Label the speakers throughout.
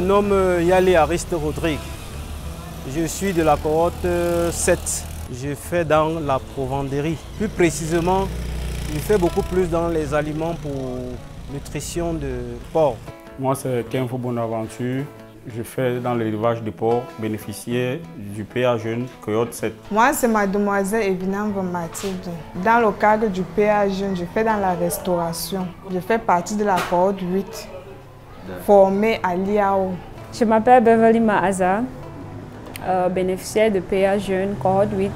Speaker 1: nomme Yali Ariste Rodrigue. Je suis de la cohorte 7. Je fais dans la provendérie. Plus précisément, je fais beaucoup plus dans les aliments pour nutrition de porc.
Speaker 2: Moi, c'est Kenfo Bonaventure. Je fais dans l'élevage de porc, bénéficiaire du PA Jeune, cohorte 7.
Speaker 3: Moi, c'est mademoiselle Evinam Mathilde. Dans le cadre du PA Jeune, je fais dans la restauration. Je fais partie de la cohorte 8, formée à l'IAO.
Speaker 4: Je m'appelle Beverly Maaza, bénéficiaire de PA Jeune, cohorte 8.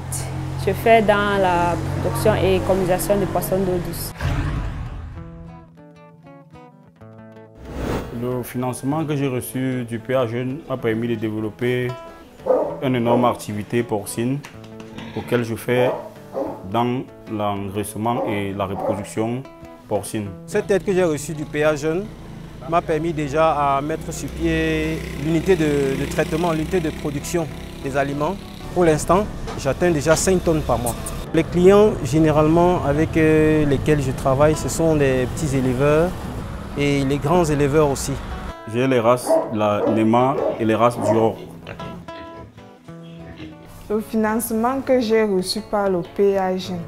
Speaker 4: Je fais dans la production et commercialisation de poissons d'eau douce.
Speaker 2: Le financement que j'ai reçu du PA Jeune m'a permis de développer une énorme activité porcine auquel je fais dans l'engraissement et la reproduction porcine.
Speaker 1: Cette aide que j'ai reçue du PA Jeune m'a permis déjà à mettre sur pied l'unité de traitement, l'unité de production des aliments. Pour l'instant, j'atteins déjà 5 tonnes par mois. Les clients généralement avec lesquels je travaille, ce sont les petits éleveurs et les grands éleveurs aussi.
Speaker 2: J'ai les races, la Nema et les races Dior.
Speaker 3: Le financement que j'ai reçu par le PA Jeune,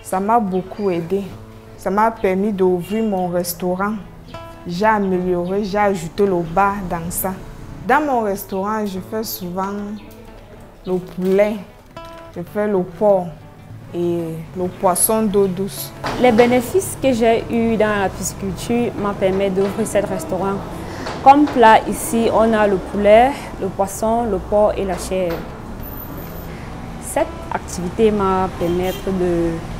Speaker 3: ça m'a beaucoup aidé. Ça m'a permis d'ouvrir mon restaurant. J'ai amélioré, j'ai ajouté le bar dans ça. Dans mon restaurant, je fais souvent le poulet, je fais le porc et le poisson d'eau douce.
Speaker 4: Les bénéfices que j'ai eus dans la pisciculture m'ont permis d'ouvrir ce restaurant. Comme plat ici, on a le poulet, le poisson, le porc et la chair. Cette activité m'a permis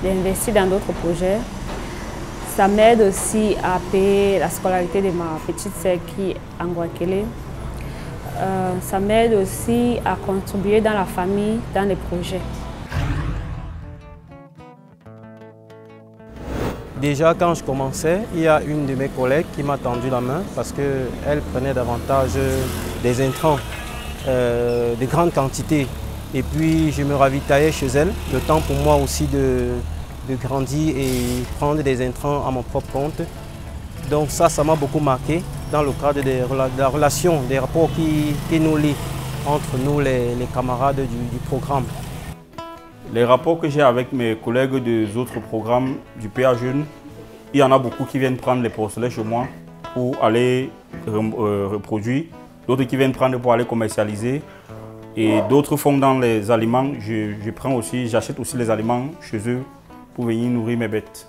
Speaker 4: d'investir dans d'autres projets. Ça m'aide aussi à payer la scolarité de ma petite sœur qui est en Guakelé. Ça m'aide aussi à contribuer dans la famille, dans les projets.
Speaker 1: Déjà, quand je commençais, il y a une de mes collègues qui m'a tendu la main parce qu'elle prenait davantage des intrants, de grandes quantités. Et puis, je me ravitaillais chez elle, le temps pour moi aussi de grandir et prendre des intrants à mon propre compte. Donc ça m'a beaucoup marqué dans le cadre de la relation, des rapports qui nous lient entre nous, les camarades du programme.
Speaker 2: Les rapports que j'ai avec mes collègues des autres programmes du PA Jeune, il y en a beaucoup qui viennent prendre les porcelets chez moi pour aller reproduire, d'autres qui viennent prendre pour aller commercialiser et d'autres font dans les aliments. J'achète aussi les aliments chez eux pour venir nourrir mes bêtes.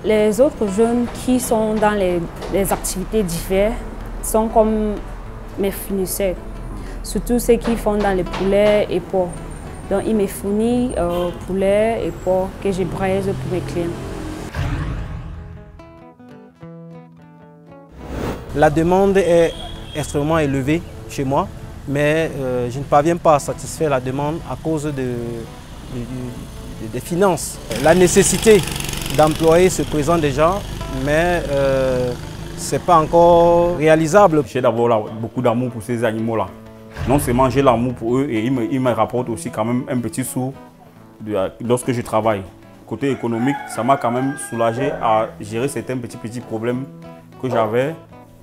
Speaker 4: Les autres jeunes qui sont dans les activités diverses sont comme mes fournisseurs, surtout ceux qui font dans les poulets et porcs. Donc, ils me fournissent poulet et porc que je braise pour mes clients.
Speaker 1: La demande est extrêmement élevée chez moi, mais je ne parviens pas à satisfaire la demande à cause des finances. La nécessité d'employer se présente déjà, mais ce n'est pas encore réalisable.
Speaker 2: J'ai d'abord beaucoup d'amour pour ces animaux-là. Non seulement j'ai l'amour pour eux et ils me rapportent aussi quand même un petit sou lorsque je travaille. Côté économique, ça m'a quand même soulagé à gérer certains petits problèmes que j'avais.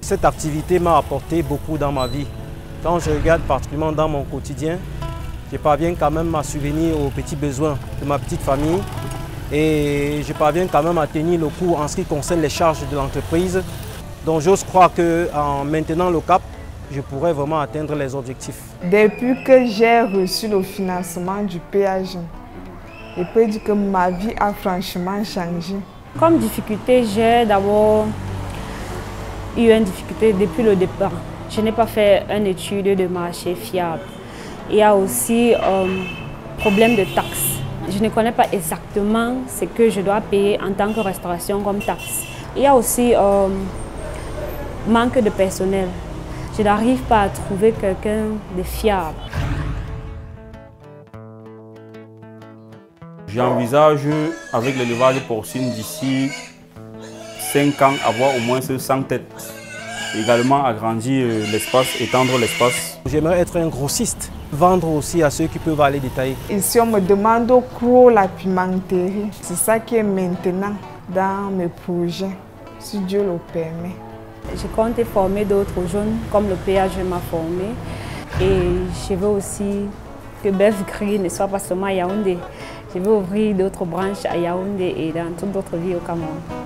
Speaker 1: Cette activité m'a apporté beaucoup dans ma vie. Quand je regarde particulièrement dans mon quotidien, je parviens quand même à subvenir aux petits besoins de ma petite famille et je parviens quand même à tenir le coup en ce qui concerne les charges de l'entreprise. Donc j'ose croire qu'en maintenant le cap, je pourrais vraiment atteindre les objectifs.
Speaker 3: Depuis que j'ai reçu le financement du PA Jeune, je peux dire que ma vie a franchement changé.
Speaker 4: Comme difficulté, j'ai d'abord eu une difficulté depuis le départ. Je n'ai pas fait une étude de marché fiable. Il y a aussi problème de taxes. Je ne connais pas exactement ce que je dois payer en tant que restauration comme taxe. Il y a aussi manque de personnel. Je n'arrive pas à trouver quelqu'un de fiable.
Speaker 2: J'envisage avec l'élevage porcine d'ici 5 ans avoir au moins 100 têtes. Également agrandir l'espace, étendre l'espace.
Speaker 1: J'aimerais être un grossiste, vendre aussi à ceux qui peuvent aller détailler.
Speaker 3: Ici on me demande au cours la pimenterie. C'est ça qui est maintenant dans mes projets, si Dieu le permet.
Speaker 4: Je compte former d'autres jeunes comme le PAG m'a formé. Et je veux aussi que Bev Green ne soit pas seulement à Yaoundé. Je veux ouvrir d'autres branches à Yaoundé et dans toutes d'autres villes au Cameroun.